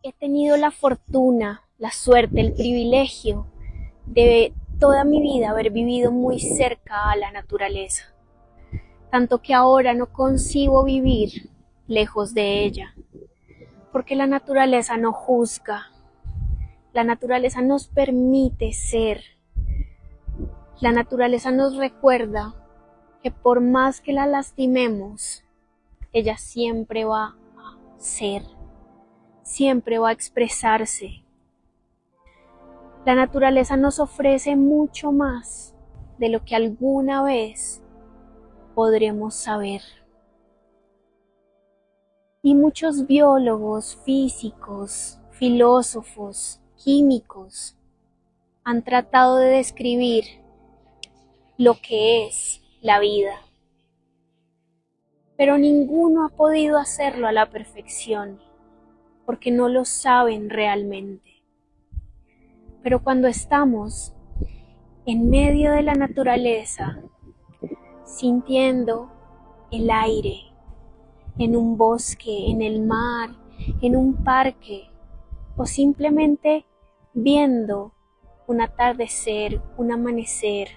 he tenido la fortuna, la suerte, el privilegio de toda mi vida haber vivido muy cerca a la naturaleza, tanto que ahora no concibo vivir lejos de ella, porque la naturaleza no juzga, la naturaleza nos permite ser, la naturaleza nos recuerda que por más que la lastimemos, ella siempre va a ser, siempre va a expresarse. La naturaleza nos ofrece mucho más de lo que alguna vez podremos saber. Y muchos biólogos, físicos, filósofos, químicos han tratado de describir lo que es la vida. Pero ninguno ha podido hacerlo a la perfección, porque no lo saben realmente. Pero cuando estamos en medio de la naturaleza, sintiendo el aire, en un bosque, en el mar, en un parque, o simplemente viendo un atardecer, un amanecer,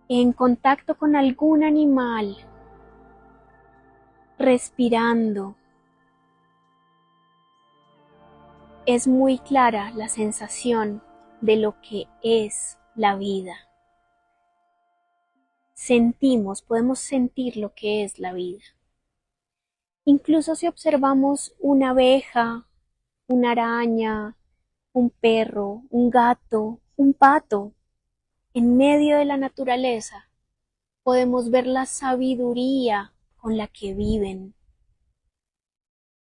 en contacto con algún animal, respirando, es muy clara la sensación de lo que es la vida. Podemos sentir lo que es la vida. Incluso si observamos una abeja, una araña, un perro, un gato, un pato, en medio de la naturaleza, podemos ver la sabiduría con la que viven.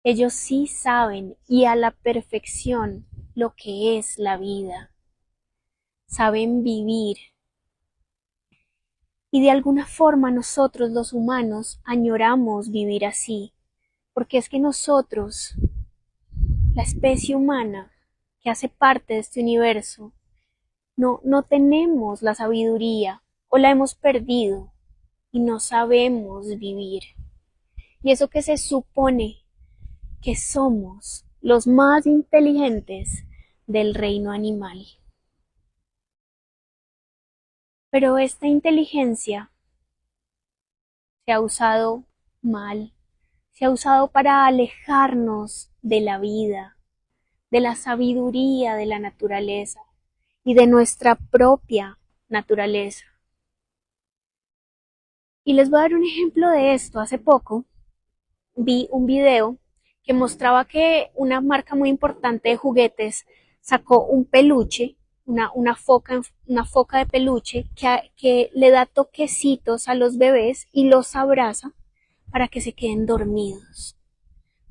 Ellos sí saben y a la perfección lo que es la vida. Saben vivir. Y de alguna forma nosotros los humanos añoramos vivir así, porque es que nosotros, la especie humana que hace parte de este universo, no tenemos la sabiduría o la hemos perdido y no sabemos vivir. Y eso que se supone que somos los más inteligentes del reino animal. Pero esta inteligencia se ha usado mal, se ha usado para alejarnos de la vida, de la sabiduría de la naturaleza y de nuestra propia naturaleza. Y les voy a dar un ejemplo de esto. Hace poco vi un video que mostraba que una marca muy importante de juguetes sacó un peluche, una foca de peluche que le da toquecitos a los bebés y los abraza para que se queden dormidos,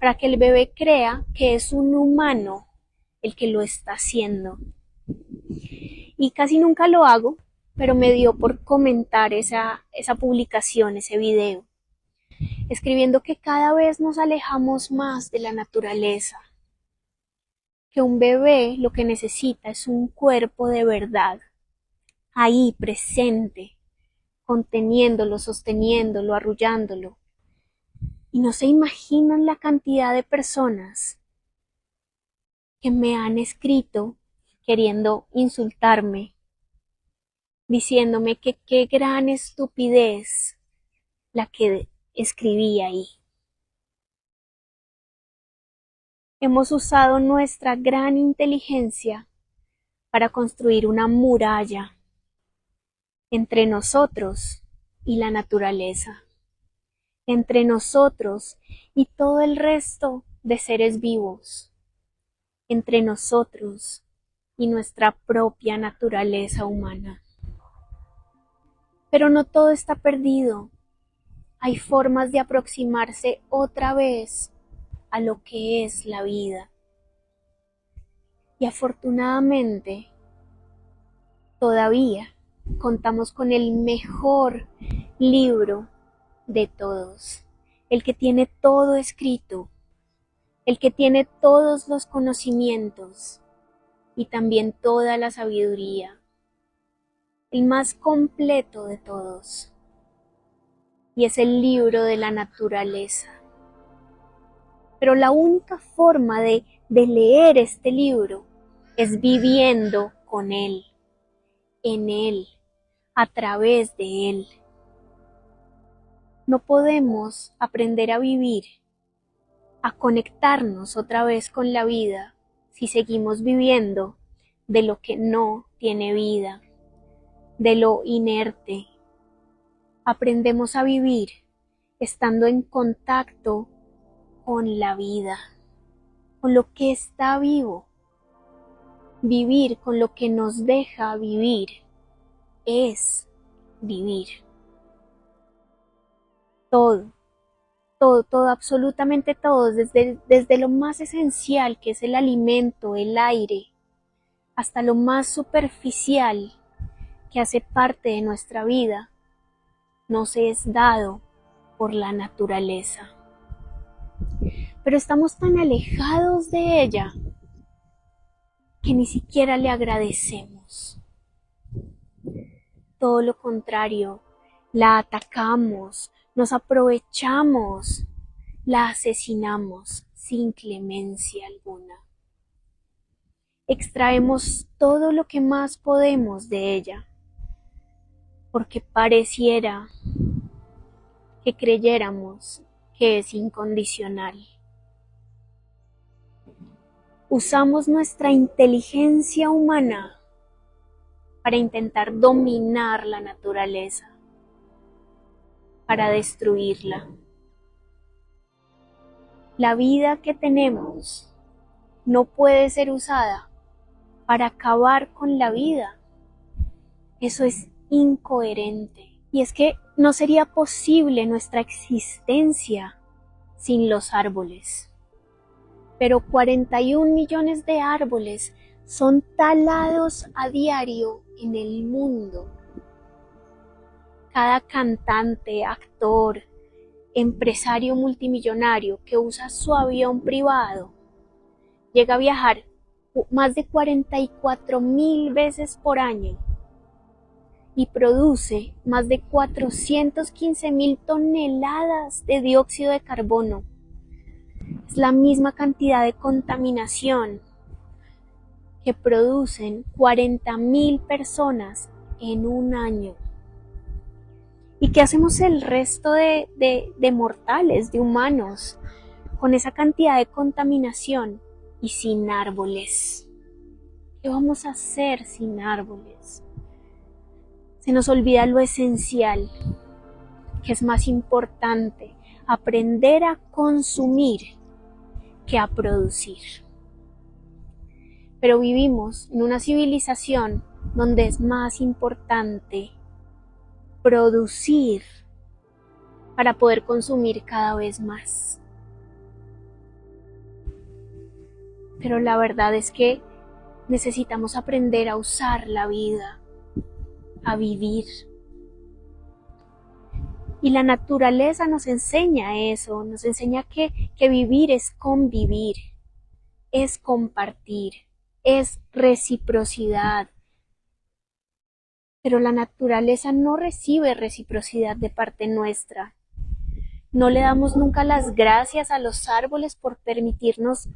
para que el bebé crea que es un humano el que lo está haciendo. Y casi nunca lo hago, pero me dio por comentar esa publicación, ese video, escribiendo que cada vez nos alejamos más de la naturaleza, que un bebé lo que necesita es un cuerpo de verdad, ahí presente, conteniéndolo, sosteniéndolo, arrullándolo. Y no se imaginan la cantidad de personas que me han escrito queriendo insultarme, diciéndome que qué gran estupidez la que escribí ahí. Hemos usado nuestra gran inteligencia para construir una muralla entre nosotros y la naturaleza, entre nosotros y todo el resto de seres vivos, entre nosotros y nuestra propia naturaleza humana. Pero no todo está perdido. Hay formas de aproximarse otra vez a lo que es la vida. Y afortunadamente, todavía contamos con el mejor libro de todos, el que tiene todo escrito, el que tiene todos los conocimientos y también toda la sabiduría, el más completo de todos, y es el libro de la naturaleza. Pero la única forma de leer este libro es viviendo con él, en él, a través de él. No podemos aprender a vivir, a conectarnos otra vez con la vida si seguimos viviendo de lo que no tiene vida, de lo inerte. Aprendemos a vivir estando en contacto con la vida, con lo que está vivo. Vivir con lo que nos deja vivir es vivir. Todo, todo, absolutamente todo, desde lo más esencial que es el alimento, el aire, hasta lo más superficial que hace parte de nuestra vida, nos es dado por la naturaleza. Pero estamos tan alejados de ella que ni siquiera le agradecemos. Todo lo contrario, la atacamos, nos aprovechamos, la asesinamos sin clemencia alguna. Extraemos todo lo que más podemos de ella, porque pareciera que creyéramos que es incondicional. Usamos nuestra inteligencia humana para intentar dominar la naturaleza, para destruirla. La vida que tenemos no puede ser usada para acabar con la vida. Eso es incoherente. Y es que no sería posible nuestra existencia sin los árboles. Pero 41 millones de árboles son talados a diario en el mundo. Cada cantante, actor, empresario multimillonario que usa su avión privado llega a viajar más de 44,000 veces por año y produce más de 415,000 toneladas de dióxido de carbono. Es la misma cantidad de contaminación que producen 40,000 personas en un año. ¿Y qué hacemos el resto de mortales, de humanos, con esa cantidad de contaminación y sin árboles? ¿Qué vamos a hacer sin árboles? Se nos olvida lo esencial, que es más importante aprender a consumir que a producir. Pero vivimos en una civilización donde es más importante producir para poder consumir cada vez más. Pero la verdad es que necesitamos aprender a usar la vida, a vivir. Y la naturaleza nos enseña eso, nos enseña que vivir es convivir, es compartir, es reciprocidad. Pero la naturaleza no recibe reciprocidad de parte nuestra. No le damos nunca las gracias a los árboles por permitirnos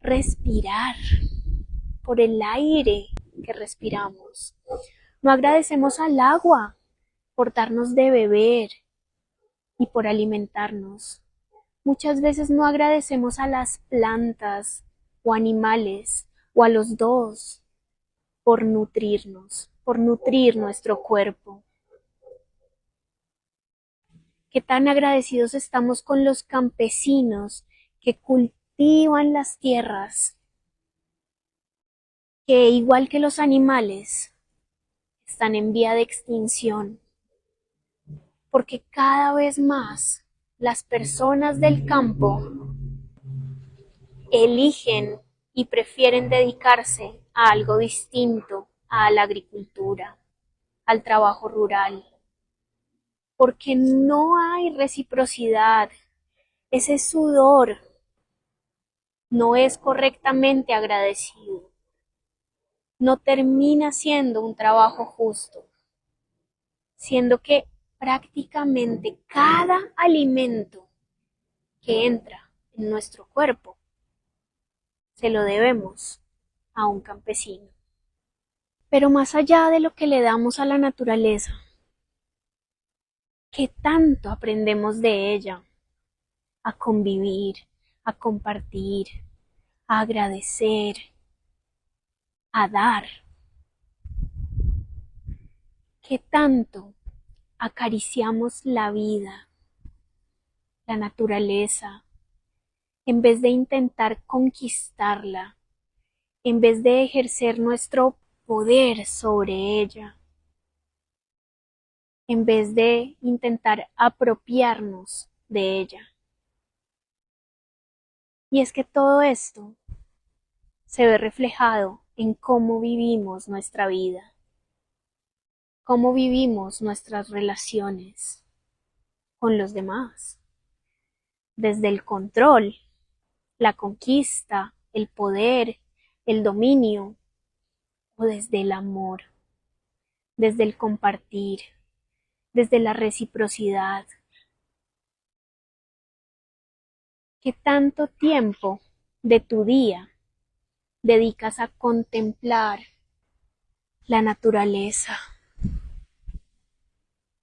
respirar, por el aire que respiramos. No agradecemos al agua por darnos de beber y por alimentarnos. Muchas veces no agradecemos a las plantas o animales o a los dos por nutrirnos, por nutrir nuestro cuerpo. Qué tan agradecidos estamos con los campesinos que cultivan las tierras, que igual que los animales están en vía de extinción, porque cada vez más las personas del campo eligen y prefieren dedicarse a algo distinto, a la agricultura, al trabajo rural, porque no hay reciprocidad. Ese sudor no es correctamente agradecido, no termina siendo un trabajo justo, siendo que prácticamente cada alimento que entra en nuestro cuerpo. Se lo debemos a un campesino. Pero más allá de lo que le damos a la naturaleza, ¿qué tanto aprendemos de ella? A convivir, a compartir, a agradecer, a dar. ¿Qué tanto acariciamos la vida, la naturaleza, en vez de intentar conquistarla, en vez de ejercer nuestro poder sobre ella, en vez de intentar apropiarnos de ella? Y es que todo esto se ve reflejado en cómo vivimos nuestra vida, cómo vivimos nuestras relaciones con los demás, desde el control, la conquista, el poder, el dominio, o desde el amor, desde el compartir, desde la reciprocidad. ¿Qué tanto tiempo de tu día dedicas a contemplar la naturaleza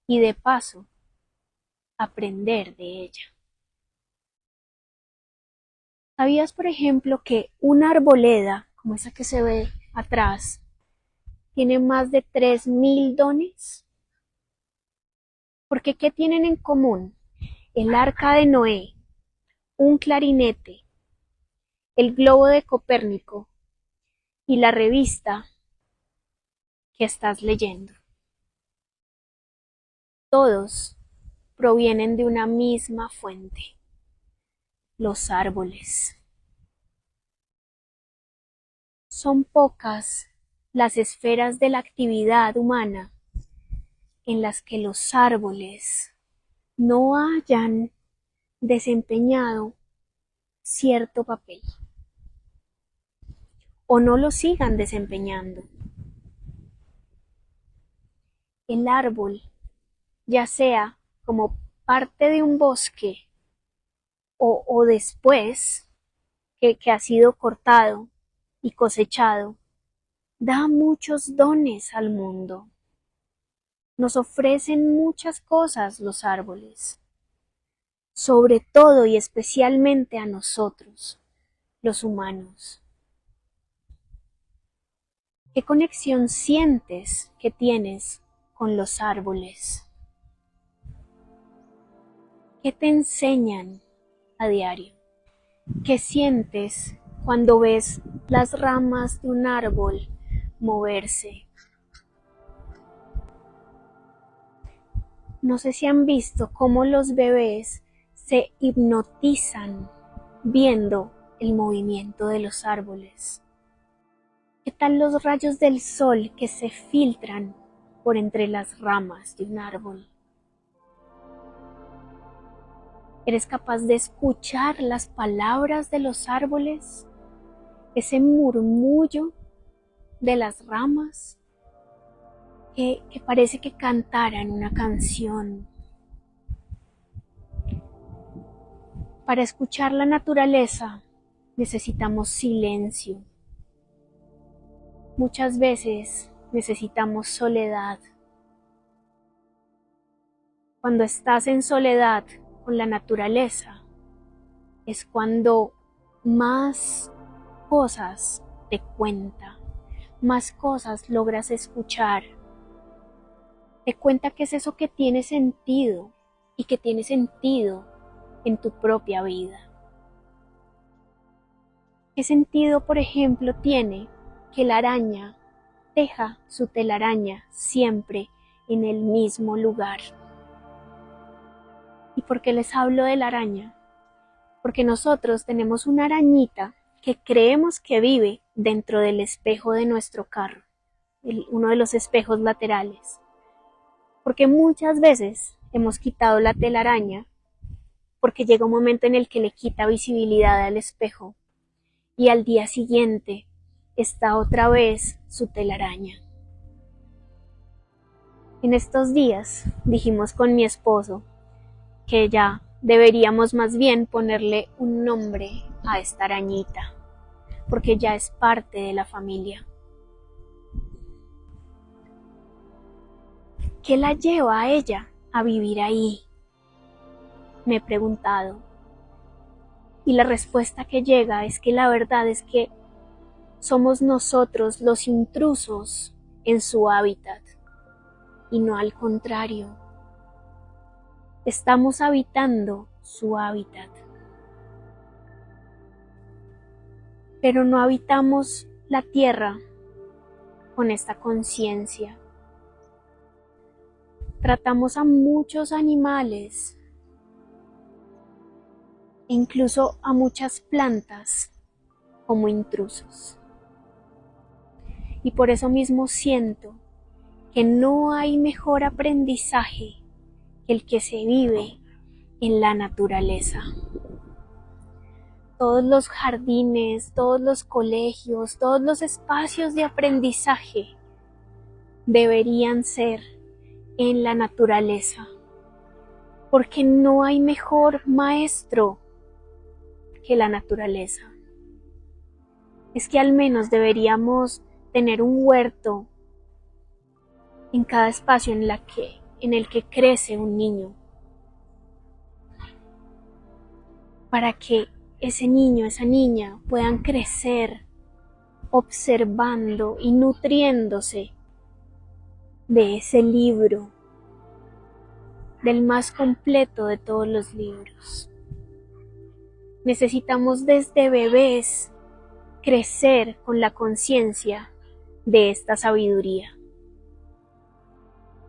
y de paso aprender de ella? ¿Sabías, por ejemplo, que una arboleda, como esa que se ve atrás, tiene más de 3000 dones? Porque ¿qué tienen en común? El arca de Noé, un clarinete, el globo de Copérnico y la revista que estás leyendo. Todos provienen de una misma fuente, los árboles. Son pocas las esferas de la actividad humana en las que los árboles no hayan desempeñado cierto papel o no lo sigan desempeñando. El árbol, ya sea como parte de un bosque o después que ha sido cortado y cosechado, da muchos dones al mundo. Nos ofrecen muchas cosas los árboles, sobre todo y especialmente a nosotros, los humanos. ¿Qué conexión sientes que tienes con los árboles? ¿Qué te enseñan a diario? ¿Qué sientes cuando ves las ramas de un árbol moverse? No sé si han visto cómo los bebés se hipnotizan viendo el movimiento de los árboles. ¿Qué tal los rayos del sol que se filtran por entre las ramas de un árbol? ¿Eres capaz de escuchar las palabras de los árboles? Ese murmullo de las ramas que parece que cantaran una canción. Para escuchar la naturaleza necesitamos silencio. Muchas veces necesitamos soledad. Cuando estás en soledad con la naturaleza es cuando más cosas te cuenta, más cosas logras escuchar. Te cuenta qué es eso que tiene sentido y que tiene sentido en tu propia vida. ¿Qué sentido, por ejemplo, tiene que la araña teja su telaraña siempre en el mismo lugar? ¿Y por qué les hablo de la araña? Porque nosotros tenemos una arañita que creemos que vive dentro del espejo de nuestro carro, uno de los espejos laterales. Porque muchas veces hemos quitado la telaraña porque llega un momento en el que le quita visibilidad al espejo y al día siguiente está otra vez su telaraña. En estos días dijimos con mi esposo que ya Deberíamos más bien ponerle un nombre a esta arañita, porque ya es parte de la familia. ¿Qué la lleva a ella a vivir ahí? Me he preguntado. Y la respuesta que llega es que la verdad es que somos nosotros los intrusos en su hábitat, y no al contrario. Estamos habitando su hábitat. Pero no habitamos la tierra con esta conciencia. Tratamos a muchos animales, e incluso a muchas plantas, como intrusos. Y por eso mismo siento que no hay mejor aprendizaje que el que se vive en la naturaleza. Todos los jardines, todos los colegios, todos los espacios de aprendizaje deberían ser en la naturaleza, porque no hay mejor maestro que la naturaleza. Es que al menos deberíamos tener un huerto en cada espacio en el que crece un niño, para que ese niño, esa niña puedan crecer observando y nutriéndose de ese libro, del más completo de todos los libros. Necesitamos desde bebés crecer con la conciencia de esta sabiduría,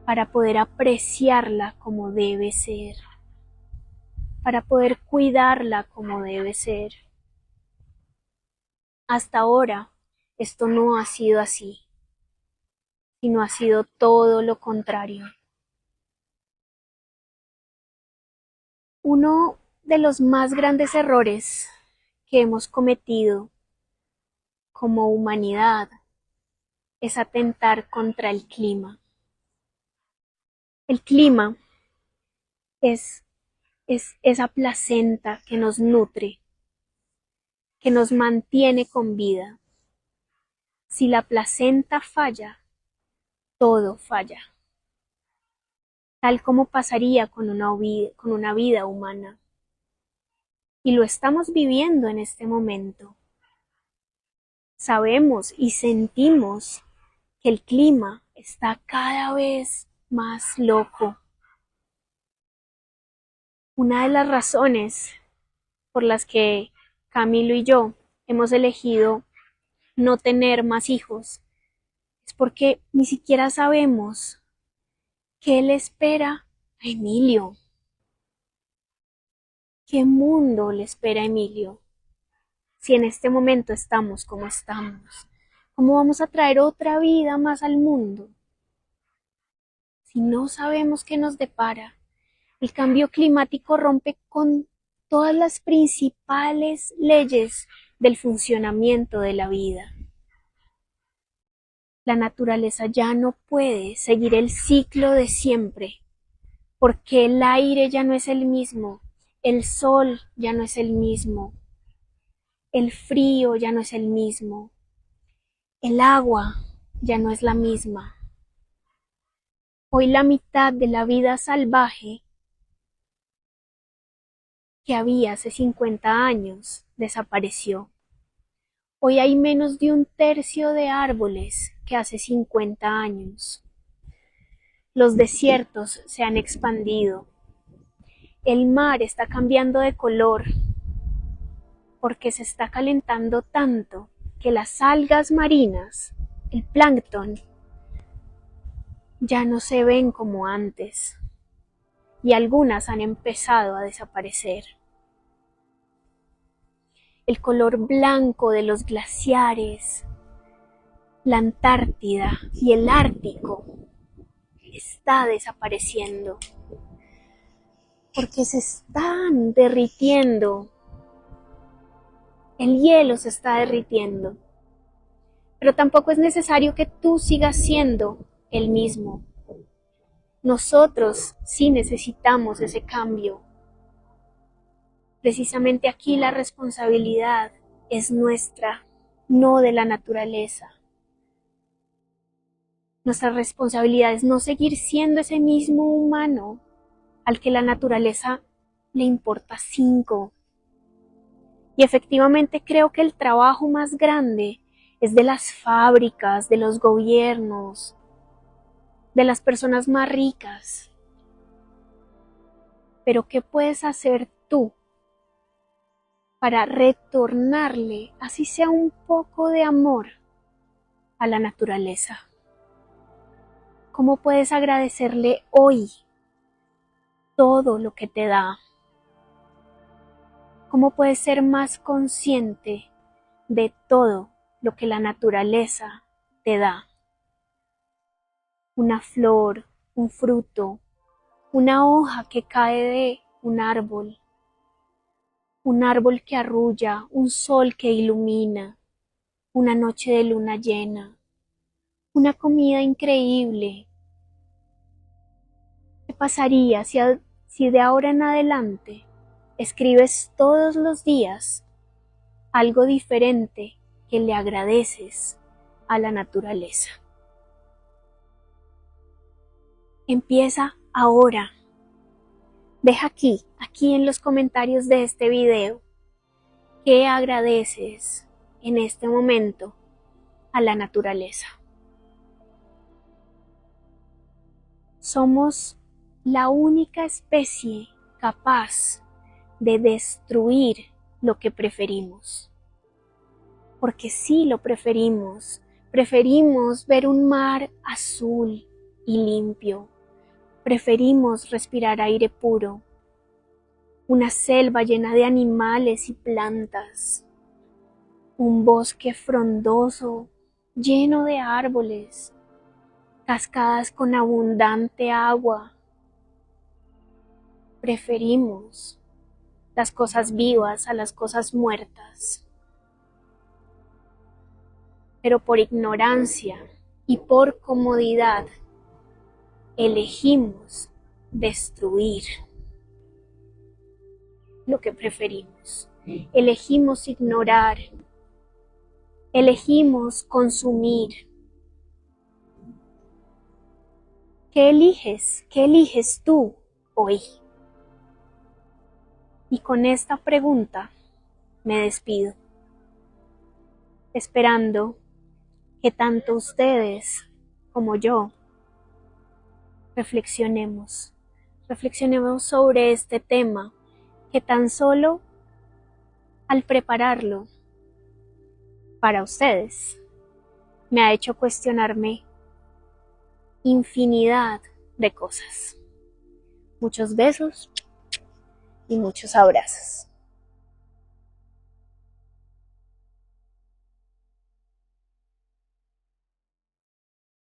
para poder apreciarla como debe ser, para poder cuidarla como debe ser. Hasta ahora esto no ha sido así, sino ha sido todo lo contrario. Uno de los más grandes errores que hemos cometido como humanidad es atentar contra el clima. El clima es esa placenta que nos nutre, que nos mantiene con vida. Si la placenta falla, todo falla, tal como pasaría con una vida humana. Y lo estamos viviendo en este momento. Sabemos y sentimos que el clima está cada vez más loco. Una de las razones por las que Camilo y yo hemos elegido no tener más hijos es porque ni siquiera sabemos qué le espera a Emilio. ¿Qué mundo le espera a Emilio? Si en este momento estamos como estamos, ¿cómo vamos a traer otra vida más al mundo? Si no sabemos qué nos depara, el cambio climático rompe con todas las principales leyes del funcionamiento de la vida. La naturaleza ya no puede seguir el ciclo de siempre, porque el aire ya no es el mismo, el sol ya no es el mismo, el frío ya no es el mismo, el agua ya no es la misma. Hoy la mitad de la vida salvaje que había hace 50 años desapareció. Hoy hay menos de un tercio de árboles que hace 50 años. Los desiertos se han expandido. El mar está cambiando de color porque se está calentando tanto que las algas marinas, el plancton, ya no se ven como antes y algunas han empezado a desaparecer. El color blanco de los glaciares, la Antártida y el Ártico está desapareciendo porque se están derritiendo. El hielo se está derritiendo, pero tampoco es necesario que tú sigas siendo el mismo. Nosotros sí necesitamos ese cambio. Precisamente aquí la responsabilidad es nuestra, no de la naturaleza. Nuestra responsabilidad es no seguir siendo ese mismo humano al que la naturaleza le importa 5. Y efectivamente creo que el trabajo más grande es de las fábricas, de los gobiernos, de las personas más ricas. Pero ¿qué puedes hacer tú para retornarle, así sea un poco de amor, a la naturaleza? ¿Cómo puedes agradecerle hoy todo lo que te da? ¿Cómo puedes ser más consciente de todo lo que la naturaleza te da? Una flor, un fruto, una hoja que cae de un árbol que arrulla, un sol que ilumina, una noche de luna llena, una comida increíble. ¿Qué pasaría si de ahora en adelante escribes todos los días algo diferente que le agradeces a la naturaleza? Empieza ahora. Deja aquí en los comentarios de este video, ¿qué agradeces en este momento a la naturaleza? Somos la única especie capaz de destruir lo que preferimos. Porque sí lo preferimos. Preferimos ver un mar azul y limpio. Preferimos respirar aire puro. Una selva llena de animales y plantas. Un bosque frondoso, lleno de árboles. Cascadas con abundante agua. Preferimos las cosas vivas a las cosas muertas. Pero por ignorancia y por comodidad elegimos destruir lo que preferimos. Elegimos ignorar. Elegimos consumir. ¿Qué eliges? ¿Qué eliges tú hoy? Y con esta pregunta me despido, esperando que tanto ustedes como yo reflexionemos sobre este tema que tan solo al prepararlo para ustedes me ha hecho cuestionarme infinidad de cosas. Muchos besos y muchos abrazos.